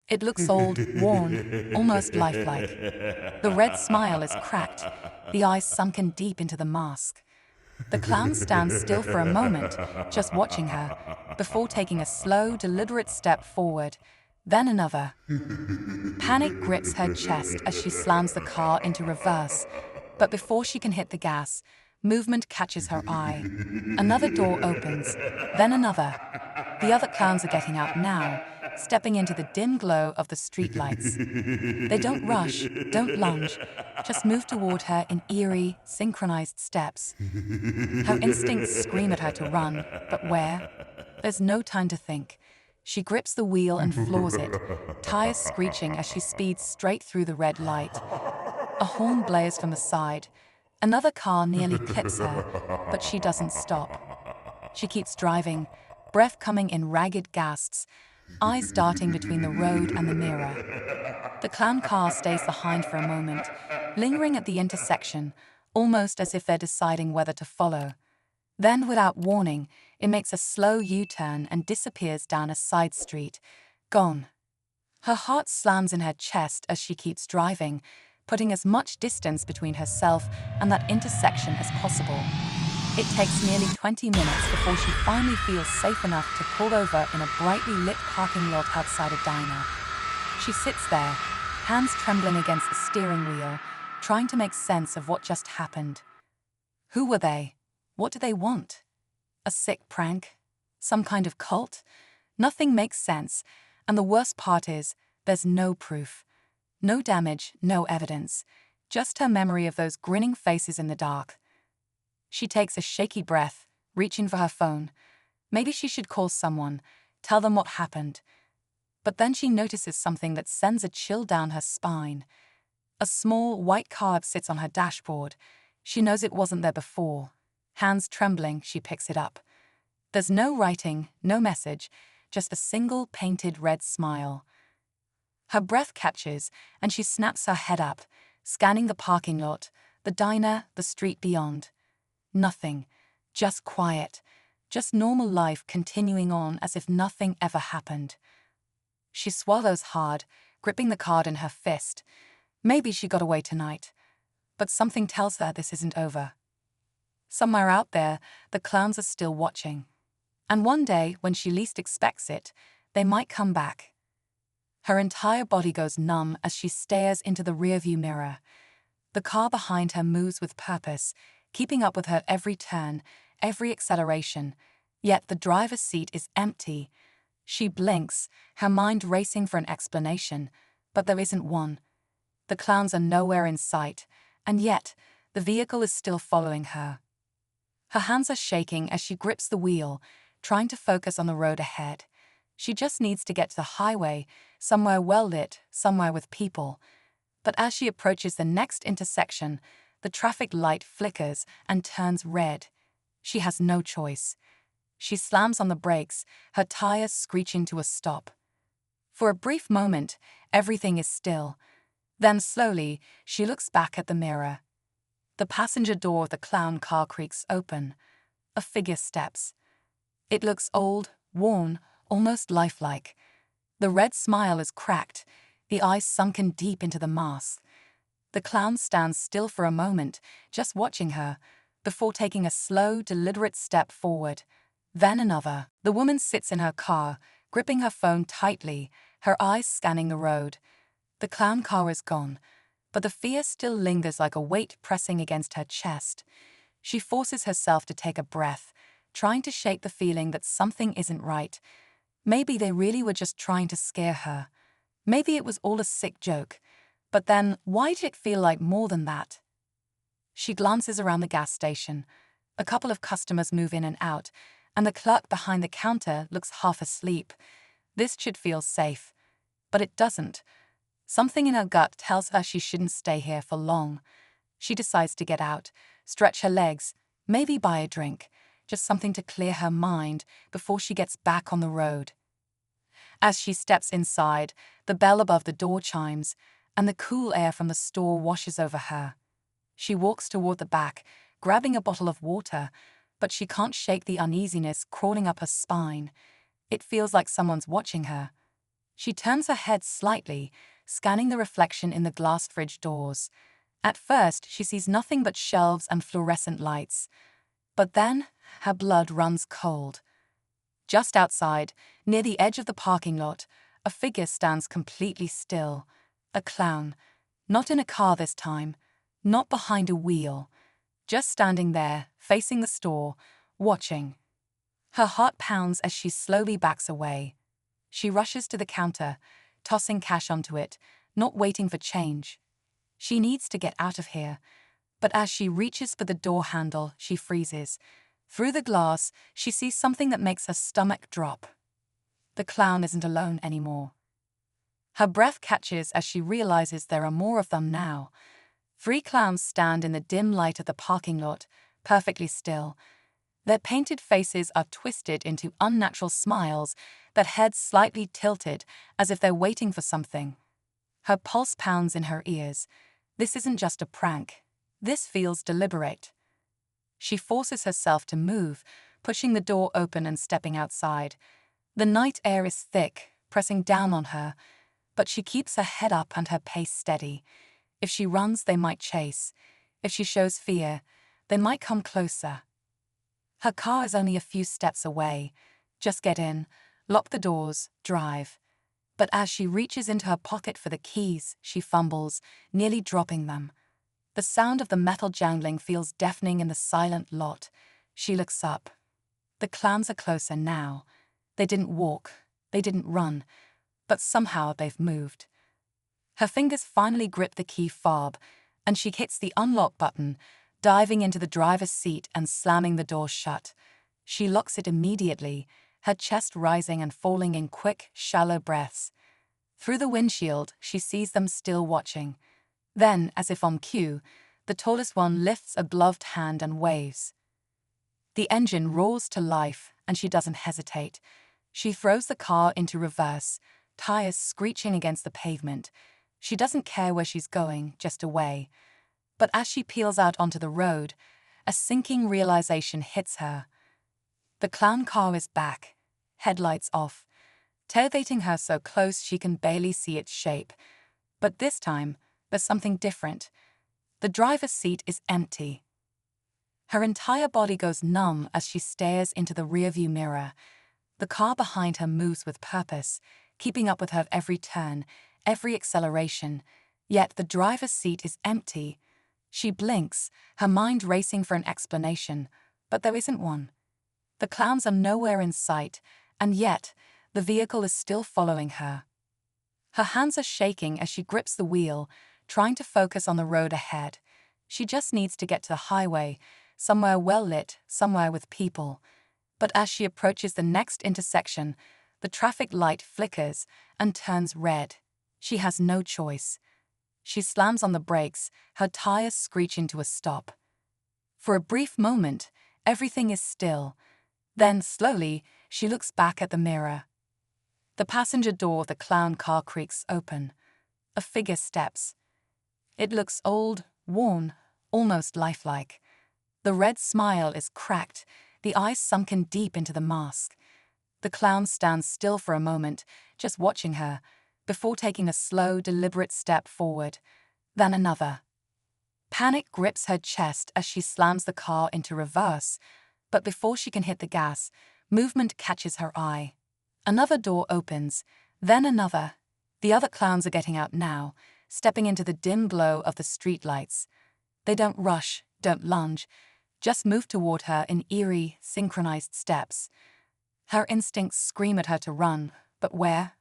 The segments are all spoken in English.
It looks old, worn, almost lifelike. The red smile is cracked, the eyes sunken deep into the mask. The clown stands still for a moment, just watching her, before taking a slow, deliberate step forward, then another. Panic grips her chest as she slams the car into reverse, but before she can hit the gas, movement catches her eye. Another door opens, then another. The other clowns are getting out now, stepping into the dim glow of the streetlights. They don't rush, don't lunge, just move toward her in eerie, synchronized steps. Her instincts scream at her to run, but where? There's no time to think. She grips the wheel and floors it, tires screeching as she speeds straight through the red light. A horn blares from the side. Another car nearly clips her, but she doesn't stop. She keeps driving, breath coming in ragged gasps, eyes darting between the road and the mirror. The clown car stays behind for a moment, lingering at the intersection, almost as if they're deciding whether to follow. Then, without warning, it makes a slow U-turn and disappears down a side street. Gone. Her heart slams in her chest as she keeps driving, putting as much distance between herself and that intersection as possible. It takes nearly 20 minutes before she finally feels safe enough to pull over in a brightly lit parking lot outside a diner. She sits there, hands trembling against the steering wheel, trying to make sense of what just happened. Who were they? What do they want? A sick prank? Some kind of cult? Nothing makes sense, and the worst part is, there's no proof. No damage, no evidence. Just her memory of those grinning faces in the dark. She takes a shaky breath, reaching for her phone. Maybe she should call someone, tell them what happened. But then she notices something that sends a chill down her spine. A small, white card sits on her dashboard. She knows it wasn't there before. Hands trembling, she picks it up. There's no writing, no message, just a single painted red smile. Her breath catches, and she snaps her head up, scanning the parking lot, the diner, the street beyond. Nothing. Just quiet. Just normal life continuing on as if nothing ever happened. She swallows hard, gripping the card in her fist. Maybe she got away tonight. But something tells her this isn't over. Somewhere out there, the clowns are still watching. And one day, when she least expects it, they might come back. Her entire body goes numb as she stares into the rearview mirror. The car behind her moves with purpose, keeping up with her every turn, every acceleration. Yet the driver's seat is empty. She blinks, her mind racing for an explanation, but there isn't one. The clowns are nowhere in sight, and yet the vehicle is still following her. Her hands are shaking as she grips the wheel, trying to focus on the road ahead. She just needs to get to the highway, somewhere well-lit, somewhere with people. But as she approaches the next intersection, the traffic light flickers and turns red. She has no choice. She slams on the brakes, her tires screeching to a stop. For a brief moment, everything is still. Then slowly, she looks back at the mirror. The passenger door of the clown car creaks open. A figure steps. It looks old, worn, almost lifelike. The red smile is cracked, the eyes sunken deep into the mask. The clown stands still for a moment, just watching her, before taking a slow, deliberate step forward. Then another. The woman sits in her car, gripping her phone tightly, her eyes scanning the road. The clown car is gone, but the fear still lingers like a weight pressing against her chest. She forces herself to take a breath, trying to shake the feeling that something isn't right. Maybe they really were just trying to scare her. Maybe it was all a sick joke. But then, why did it feel like more than that? She glances around the gas station. A couple of customers move in and out, and the clerk behind the counter looks half asleep. This should feel safe. But it doesn't. Something in her gut tells her she shouldn't stay here for long. She decides to get out, stretch her legs, maybe buy a drink, just something to clear her mind before she gets back on the road. As she steps inside, the bell above the door chimes, and the cool air from the store washes over her. She walks toward the back, grabbing a bottle of water, but she can't shake the uneasiness crawling up her spine. It feels like someone's watching her. She turns her head slightly, scanning the reflection in the glass fridge doors. At first, she sees nothing but shelves and fluorescent lights. But then, her blood runs cold. Just outside, near the edge of the parking lot, a figure stands completely still. A clown. Not in a car this time. Not behind a wheel. Just standing there, facing the store, watching. Her heart pounds as she slowly backs away. She rushes to the counter, tossing cash onto it, not waiting for change. She needs to get out of here. But as she reaches for the door handle, she freezes. Through the glass, she sees something that makes her stomach drop. The clown isn't alone anymore. Her breath catches as she realizes there are more of them now. 3 clowns stand in the dim light of the parking lot, perfectly still. Their painted faces are twisted into unnatural smiles, their heads slightly tilted as if they're waiting for something. Her pulse pounds in her ears. This isn't just a prank. This feels deliberate. She forces herself to move, pushing the door open and stepping outside. The night air is thick, pressing down on her, but she keeps her head up and her pace steady. If she runs, they might chase. If she shows fear, they might come closer. Her car is only a few steps away. Just get in, lock the doors, drive. But as she reaches into her pocket for the keys, she fumbles, nearly dropping them. The sound of the metal jangling feels deafening in the silent lot. She looks up. The clowns are closer now. They didn't walk, they didn't run, but somehow they've moved. Her fingers finally grip the key fob, and she hits the unlock button, diving into the driver's seat and slamming the door shut. She locks it immediately, her chest rising and falling in quick, shallow breaths. Through the windshield, she sees them still watching. Then, as if on cue, the tallest one lifts a gloved hand and waves. The engine roars to life, and she doesn't hesitate. She throws the car into reverse, tires screeching against the pavement. She doesn't care where she's going, just away. But as she peels out onto the road, a sinking realization hits her. The clown car is back, headlights off, tailgating her so close she can barely see its shape. But this time, there's something different. The driver's seat is empty. Her entire body goes numb as she stares into the rearview mirror. The car behind her moves with purpose, keeping up with her every turn, every acceleration. Yet the driver's seat is empty. She blinks, her mind racing for an explanation, but there isn't one. The clowns are nowhere in sight, and yet the vehicle is still following her. Her hands are shaking as she grips the wheel, trying to focus on the road ahead. She just needs to get to the highway, somewhere well-lit, somewhere with people. But as she approaches the next intersection, the traffic light flickers and turns red. She has no choice. She slams on the brakes, her tires screeching to a stop. For a brief moment, everything is still. Then, slowly, she looks back at the mirror. The passenger door of the clown car creaks open. A figure steps. It looks old, worn, almost lifelike. The red smile is cracked, the eyes sunken deep into the mask. The clown stands still for a moment, just watching her, before taking a slow, deliberate step forward. Then another. Panic grips her chest as she slams the car into reverse, but before she can hit the gas, movement catches her eye. Another door opens, then another. The other clowns are getting out now, stepping into the dim glow of the streetlights. They don't rush, don't lunge, just move toward her in eerie, synchronized steps. Her instincts scream at her to run, but where?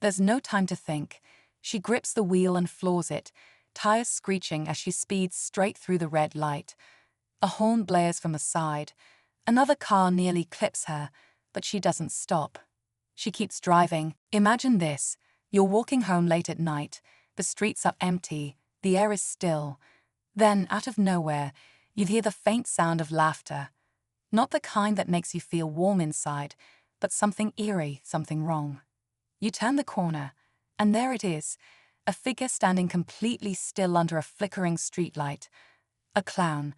There's no time to think. She grips the wheel and floors it, tires screeching as she speeds straight through the red light. A horn blares from the side. Another car nearly clips her, but she doesn't stop. She keeps driving. Imagine this. You're walking home late at night. The streets are empty. The air is still. Then, out of nowhere, you hear the faint sound of laughter. Not the kind that makes you feel warm inside, but something eerie, something wrong. You turn the corner, and there it is, a figure standing completely still under a flickering streetlight. A clown,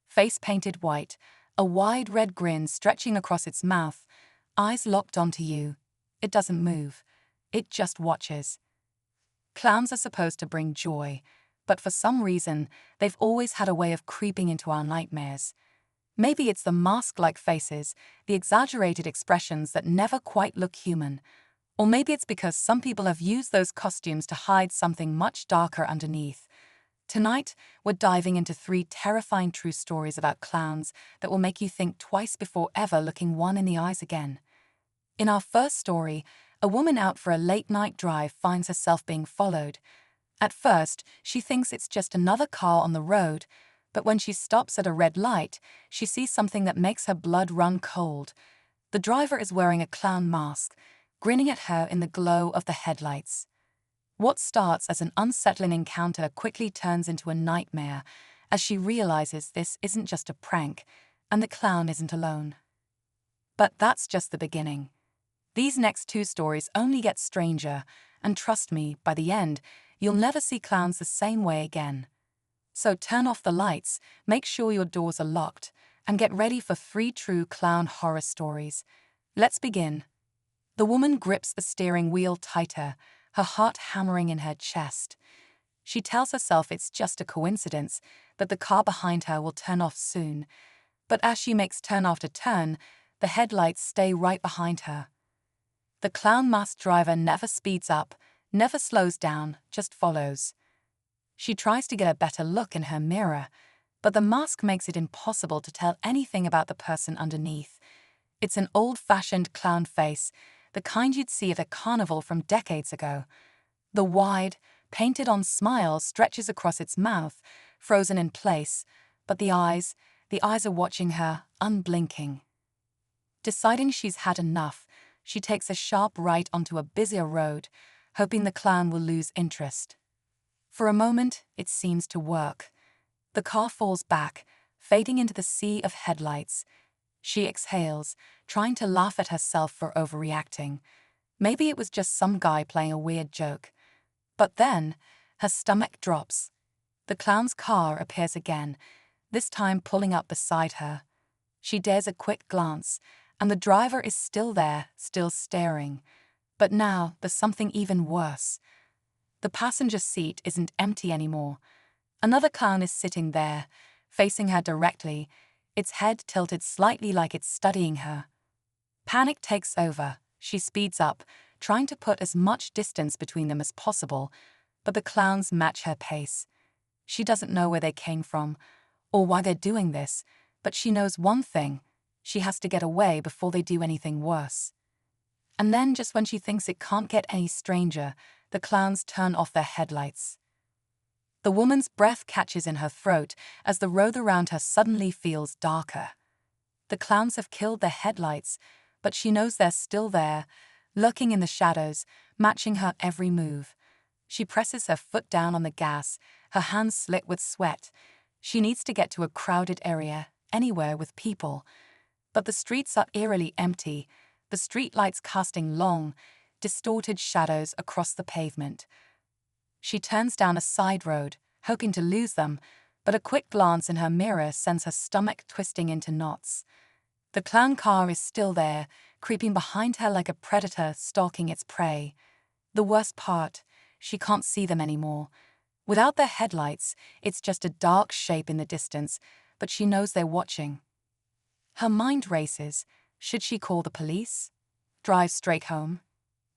face painted white, a wide red grin stretching across its mouth, eyes locked onto you. It doesn't move. it just watches. Clowns are supposed to bring joy, but for some reason, they've always had a way of creeping into our nightmares. Maybe it's the mask-like faces, the exaggerated expressions that never quite look human. Or maybe it's because some people have used those costumes to hide something much darker underneath. Tonight, we're diving into 3 terrifying true stories about clowns that will make you think twice before ever looking one in the eyes again. In our first story, a woman out for a late-night drive finds herself being followed. At first, she thinks it's just another car on the road, but when she stops at a red light, she sees something that makes her blood run cold. The driver is wearing a clown mask, grinning at her in the glow of the headlights. What starts as an unsettling encounter quickly turns into a nightmare as she realizes this isn't just a prank, and the clown isn't alone. But that's just the beginning. These next 2 stories only get stranger, and trust me, by the end, you'll never see clowns the same way again. So turn off the lights, make sure your doors are locked, and get ready for 3 true clown horror stories. Let's begin. The woman grips the steering wheel tighter, her heart hammering in her chest. She tells herself it's just a coincidence that the car behind her will turn off soon. But as she makes turn after turn, the headlights stay right behind her. The clown masked driver never speeds up, never slows down, just follows. She tries to get a better look in her mirror, but the mask makes it impossible to tell anything about the person underneath. It's an old-fashioned clown face, the kind you'd see at a carnival from decades ago. The wide, painted-on smile stretches across its mouth, frozen in place, but the eyes are watching her, unblinking. Deciding she's had enough, she takes a sharp right onto a busier road, hoping the clown will lose interest. For a moment, it seems to work. The car falls back, fading into the sea of headlights. She exhales, trying to laugh at herself for overreacting. Maybe it was just some guy playing a weird joke. But then, her stomach drops. The clown's car appears again, this time pulling up beside her. She dares a quick glance, and the driver is still there, still staring. But now, there's something even worse. The passenger seat isn't empty anymore. Another clown is sitting there, facing her directly, its head tilted slightly like it's studying her. Panic takes over. She speeds up, trying to put as much distance between them as possible, but the clowns match her pace. She doesn't know where they came from, or why they're doing this, but she knows one thing: she has to get away before they do anything worse. And then, just when she thinks it can't get any stranger, the clowns turn off their headlights. The woman's breath catches in her throat as the road around her suddenly feels darker. The clowns have killed their headlights, but she knows they're still there, lurking in the shadows, matching her every move. She presses her foot down on the gas, her hands slit with sweat. She needs to get to a crowded area, anywhere with people. But the streets are eerily empty, the streetlights casting long, distorted shadows across the pavement. She turns down a side road, hoping to lose them, but a quick glance in her mirror sends her stomach twisting into knots. The clown car is still there, creeping behind her like a predator stalking its prey. The worst part, she can't see them anymore. Without their headlights, it's just a dark shape in the distance, but she knows they're watching. Her mind races. Should she call the police? Drive straight home?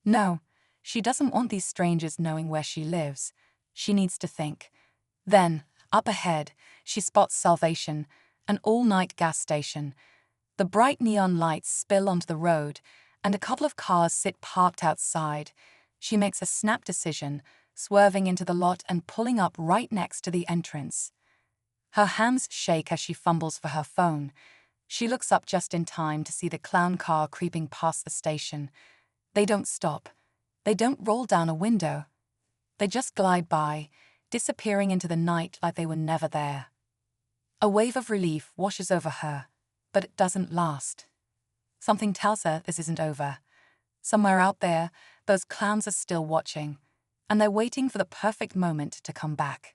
No, she doesn't want these strangers knowing where she lives. She needs to think. Then, up ahead, she spots Salvation, an all-night gas station. The bright neon lights spill onto the road, and a couple of cars sit parked outside. She makes a snap decision, swerving into the lot and pulling up right next to the entrance. Her hands shake as she fumbles for her phone. She looks up just in time to see the clown car creeping past the station. They don't stop. They don't roll down a window. They just glide by, disappearing into the night like they were never there. A wave of relief washes over her, but it doesn't last. Something tells her this isn't over. Somewhere out there, those clowns are still watching, and they're waiting for the perfect moment to come back.